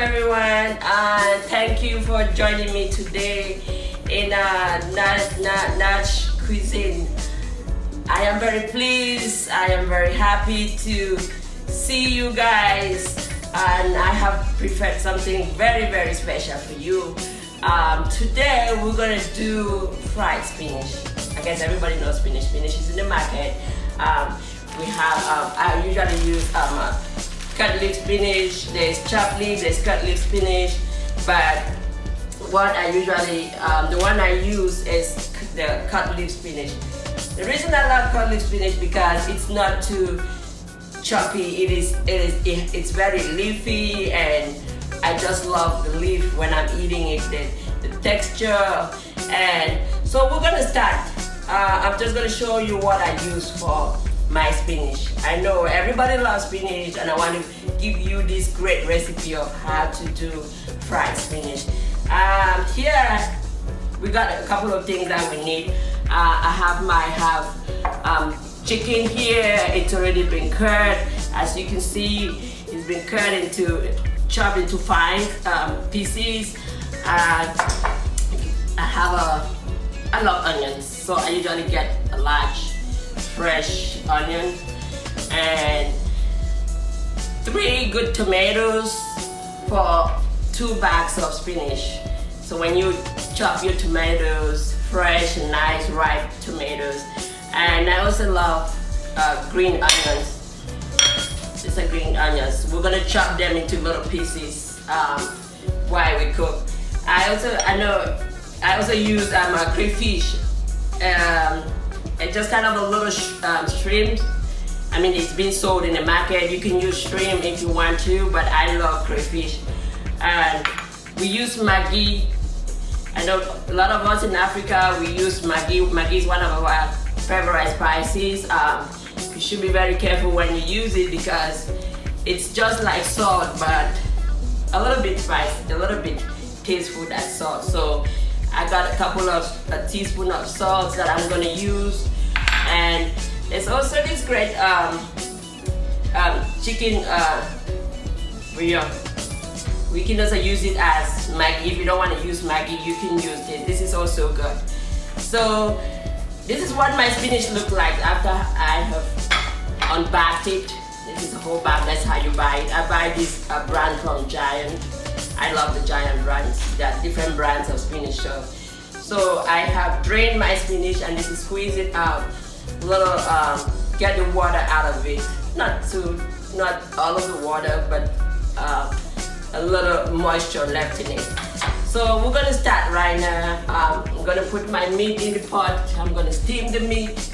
everyone, and thank you for joining me today in Nash Cuisine. I am very pleased, I am very happy to see you guys, and I have prepared something very special for you. Today we're gonna do fried spinach. I guess everybody knows spinach. Spinach is in the market. We have, I usually use cut leaf spinach, there's chopped leaf, there's cut leaf spinach, but what I usually, the one I use is the cut leaf spinach. The reason I love cut leaf spinach because it's not too choppy, it's very leafy, and I just love the leaf when I'm eating it, the texture. And so we're gonna start. I'm just gonna show you what I use for my spinach. I know everybody loves spinach, and I want to give you this great recipe of how to do fried spinach. Here we got a couple of things that we need. I have chicken here. It's already been cut. As you can see, it's been chopped into fine pieces. I love onions, so I usually get a large fresh onion and 3 good tomatoes for 2 bags of spinach. So when you chop your tomatoes, fresh and nice ripe tomatoes. And I also love green onions. These are green onions. We're gonna chop them into little pieces while we cook. I also use crayfish. It's just kind of a little shrimp. I mean, it's been sold in the market. You can use shrimp if you want to, but I love crayfish. And we use Maggi. I know a lot of us in Africa, we use Maggi. Maggi is one of our favorite spices. You should be very careful when you use it because it's just like salt, but a little bit spicy, a little bit tasteful than salt. So I got a teaspoon of salt that I'm gonna use, and there's also this great chicken bouillon. We can also use it as Maggi. If you don't want to use Maggi, you can use this. This is also good. So this is what my spinach look like after I have unbagged it. This is a whole bag. That's how you buy it. I buy this brand from Giant. I love the Giant brands. There are different brands of spinach. So I have drained my spinach, and this is squeeze it out. Get the water out of it. Not all of the water, but a little moisture left in it. So we're gonna start right now. I'm gonna put my meat in the pot. I'm gonna steam the meat.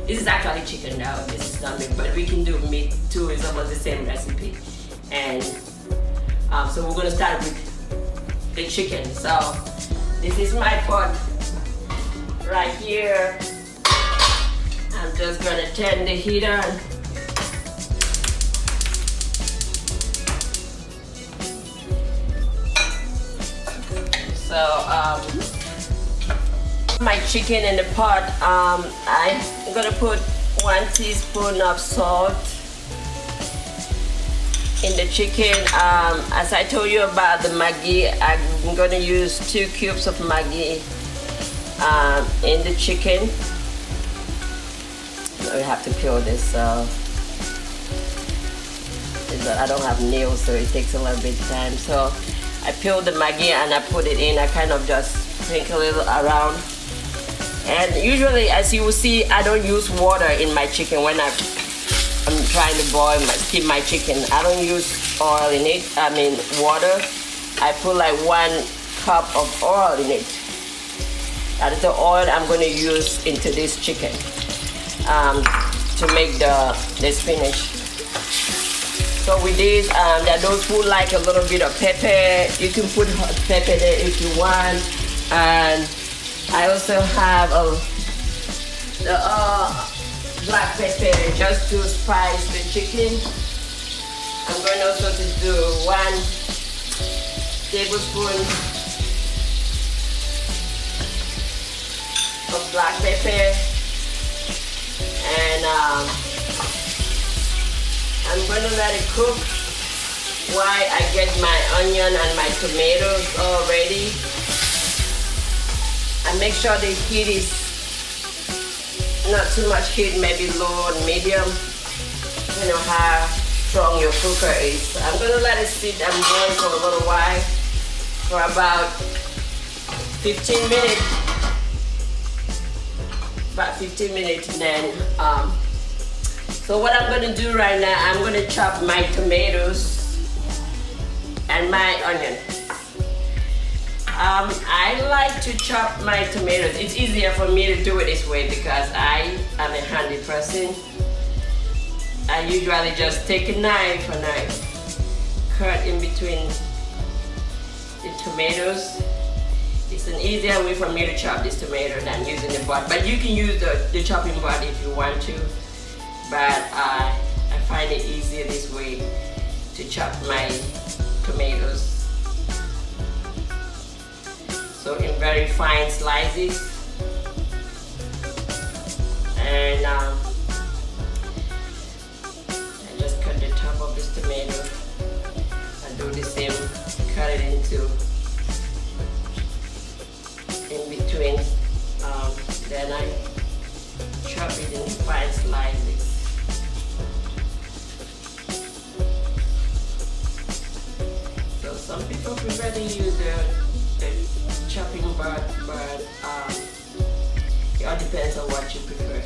This is actually chicken now. This is not meat, but we can do meat too. It's almost the same recipe. And so we're gonna start with the chicken. So this is my pot right here. I'm just gonna turn the heat on. So my chicken in the pot, I'm gonna put 1 teaspoon of salt in the chicken. As I told you about the Maggi, I'm gonna use 2 cubes of Maggi in the chicken. We have to peel this, so I don't have nails, so it takes a little bit of time. So I peel the Maggi and I put it in. I kind of just sprinkle it around. And usually, as you will see, I don't use water in my chicken when I'm trying to steam my chicken. I don't use oil in it, water. I put like 1 cup of oil in it. That is the oil I'm going to use into this chicken to make the spinach. So with this, there are those who like a little bit of pepper. You can put hot pepper there if you want. And I also have black pepper just to spice the chicken. I'm going also to do 1 tablespoon of black pepper. And I'm going to let it cook while I get my onion and my tomatoes all ready, I make sure the heat is not too much heat, maybe low and medium. You know how strong your cooker is. I'm gonna let it sit and boil for a little while, for about 15 minutes. About 15 minutes, and then so what I'm gonna do right now, I'm gonna chop my tomatoes and my onion. I like to chop my tomatoes. It's easier for me to do it this way because I am a handy person. I usually just take a knife and I cut in between the tomatoes. It's an easier way for me to chop this tomato than using the board. But you can use the chopping board if you want to. But I find it easier this way to chop my tomatoes. So in very fine slices. And I just cut the top of this tomato. I do the same, cut it into in between. Then I chop it in fine slices. So some people prefer to use the chopping board, but it all depends on what you prefer.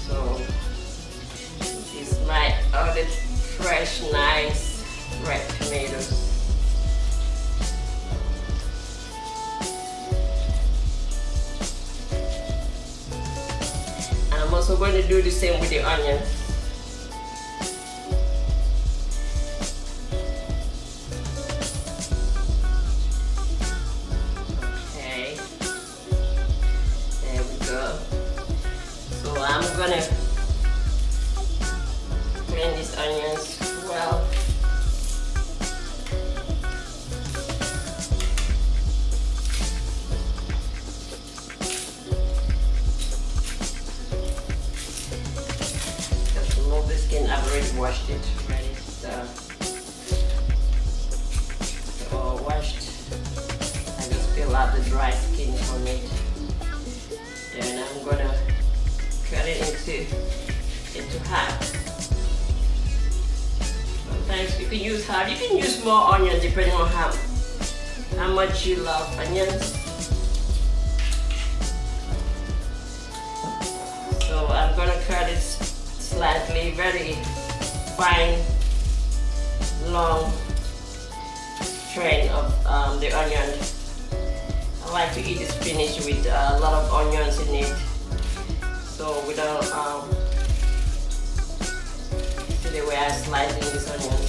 So this is my other fresh, nice red tomatoes. And I'm also going to do the same with the onion. I'm gonna blend these onions well. Just remove the skin. I've already washed it already. So it's all washed. I just peel out the dry skin from it. Then I'm gonna cut it into half. Sometimes you can use half. You can use more onion depending on how much you love onions. So I'm gonna cut it slightly, very fine, long strand of the onion. I like to eat the spinach with a lot of onions in it. So without see the way I'm slicing this onion.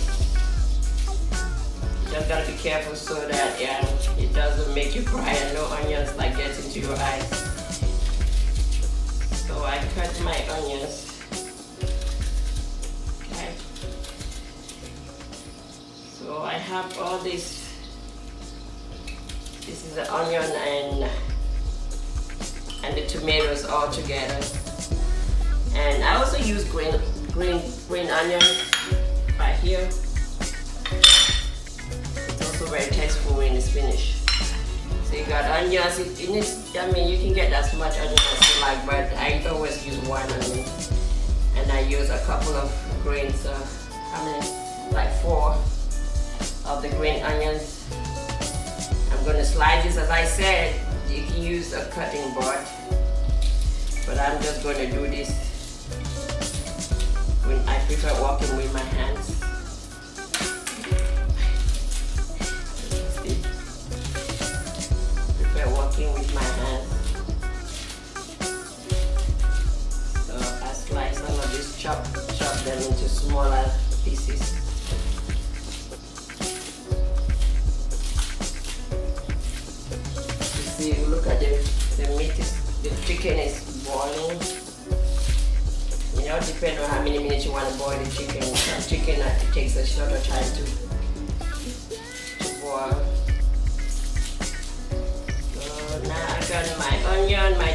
You just gotta be careful so that it doesn't make you cry and no onions like get into your eyes. So I cut my onions. Okay. So I have all this. This is the onion and the tomatoes all together. And I also use green onion right here. It's also very tasteful in the spinach. So you got onions. I mean, you can get as much onion as you like, but I always use one onion. And I use a couple of greens. Like 4 of the green onions. I'm gonna slice this, as I said. You can use a cutting board, but I'm just going to do this when I prefer working with my hands. Prefer working with my hands. So I slice all of this, chop them into smaller pieces. You look at the meat, the chicken is boiling. You know, depending on how many minutes you want to boil the chicken. Some chicken it takes a shorter time to boil. So now I got my onion, my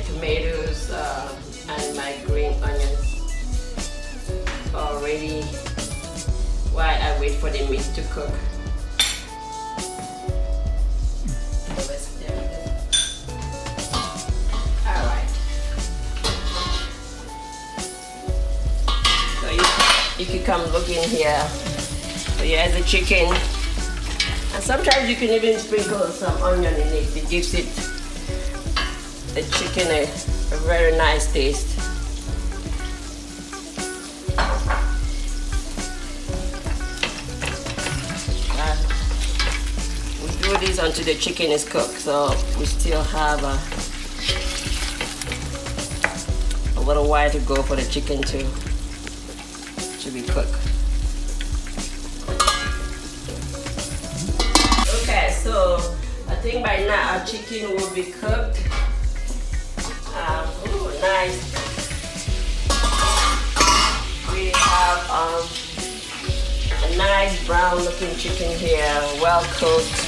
tomatoes, and my green onions. ready while I wait for the meat to cook. Alright. So you can come look in here. So here's the chicken. And sometimes you can even sprinkle some onion in it. It gives it the chicken a very nice taste. We do this until the chicken is cooked, so we still have a little while to go for the chicken to be cooked. Okay, so I think by now our chicken will be cooked. Ooh, nice. We have a nice brown looking chicken here, well cooked.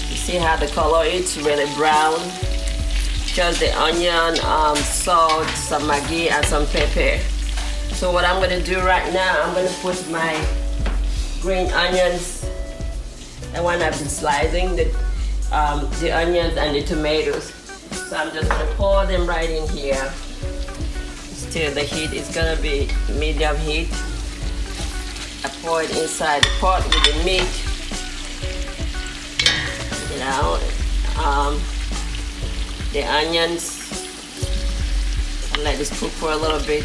You see how the color is really brown. Just the onion, salt, some Maggi and some pepper. So what I'm gonna do right now, I'm gonna put my green onions, the one I've been slicing, the onions and the tomatoes. So I'm just gonna pour them right in here. Still the heat is gonna be medium heat. I pour it inside the pot with the meat. You know, the onions. I'll let this cook for a little bit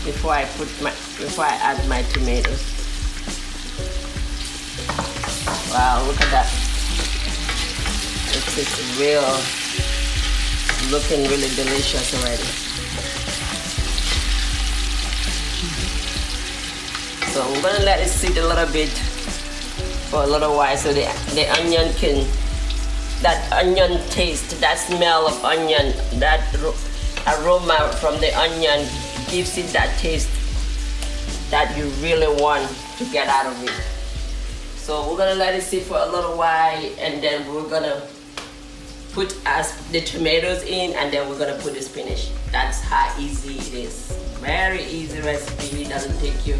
before I add my tomatoes. Wow, look at that. It's looking really delicious already. So I'm gonna let it sit a little bit for a little while so the onion that onion taste, that smell of onion, that aroma from the onion gives it that taste that you really want to get out of it. So we're gonna let it sit for a little while, and then we're gonna put the tomatoes in, and then we're gonna put the spinach. That's how easy it is. Very easy recipe. It doesn't take you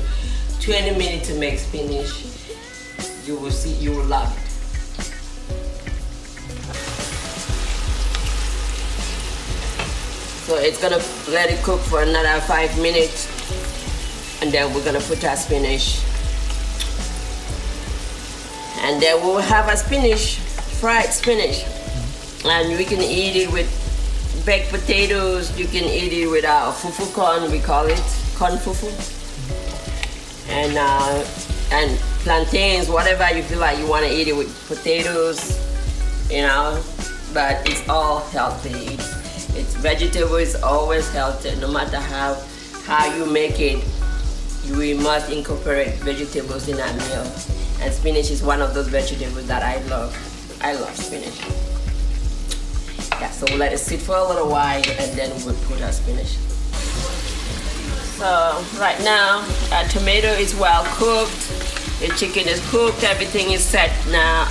20 minutes to make spinach. You will see, you will love it. So it's gonna let it cook for another 5 minutes, and then we're gonna put our spinach. And then we'll have a spinach, fried spinach. And we can eat it with baked potatoes. You can eat it with our fufu corn, we call it, corn fufu. And plantains, whatever you feel like you want to eat it with, potatoes, you know, but it's all healthy. It's vegetable is always healthy. No matter how you make it, we must incorporate vegetables in our meal. And spinach is one of those vegetables that I love. I love spinach. Yeah, so we'll let it sit for a little while, and then we'll put our spinach. So right now, our tomato is well cooked. The chicken is cooked. Everything is set now.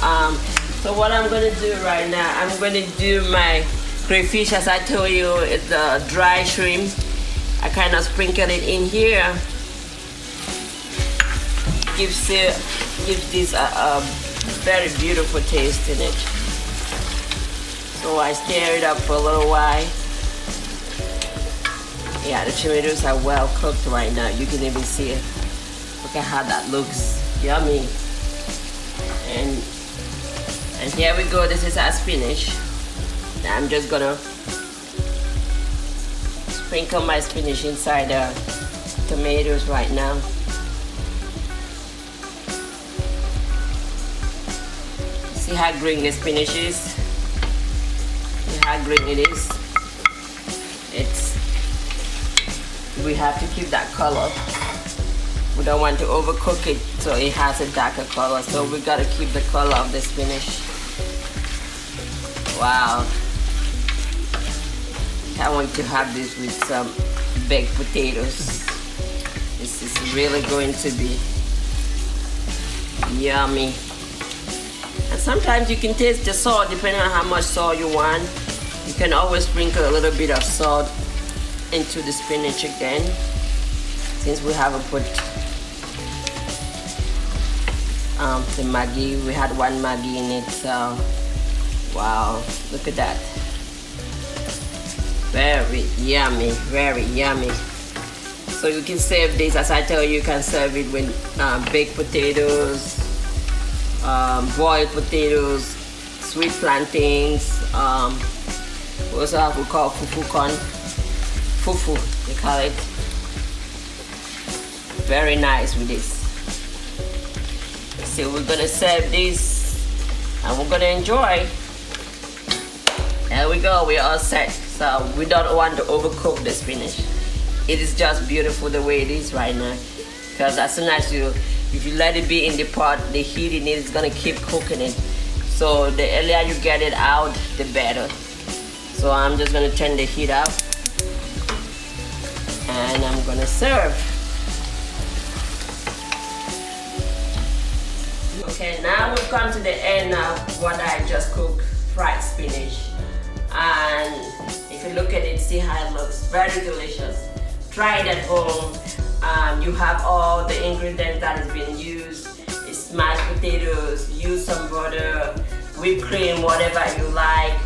So what I'm gonna do right now, I'm gonna do my crayfish. As I told you, it's the dry shrimp. I kind of sprinkle it in here. Gives this a very beautiful taste in it. So I stir it up for a little while. Yeah, the tomatoes are well cooked right now. You can even see it. Look at how that looks. Yummy. And here we go. This is our spinach. Now I'm just gonna sprinkle my spinach inside the tomatoes right now. See how green the spinach is? See how green it is? We have to keep that color. We don't want to overcook it so it has a darker color. So we gotta keep the color of the spinach. Wow. I want to have this with some baked potatoes. This is really going to be yummy. And sometimes you can taste the salt depending on how much salt you want. You can always sprinkle a little bit of salt into the spinach again, since we haven't put the Maggi. We had one Maggi in it, so wow, look at that. Very yummy, very yummy. So you can serve this, as I tell you, you can serve it with baked potatoes, boiled potatoes, sweet plantains. We also have what we call fufu corn. Fufu, they call it. Very nice with this. So we're gonna serve this and we're gonna enjoy. There we go, we're all set. So we don't want to overcook the spinach. It is just beautiful the way it is right now. Because as soon as if you let it be in the pot, the heat in it is gonna keep cooking it. So the earlier you get it out, the better. So I'm just gonna turn the heat up and I'm gonna serve. Okay, now we've come to the end of what I just cooked, fried spinach. And if you look at it, see how it looks, very delicious. Try it at home. You have all the ingredients that has been used. It's mashed potatoes, use some butter, whipped cream, whatever you like.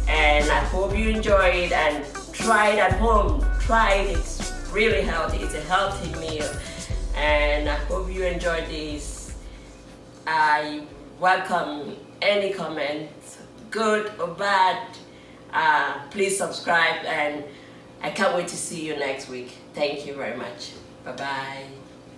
And I hope you enjoy it and try it at home. Try it, it's really healthy. It's a healthy meal. And I hope you enjoy this. I welcome any comments, good or bad. Please subscribe, and I can't wait to see you next week. Thank you very much. Bye-bye.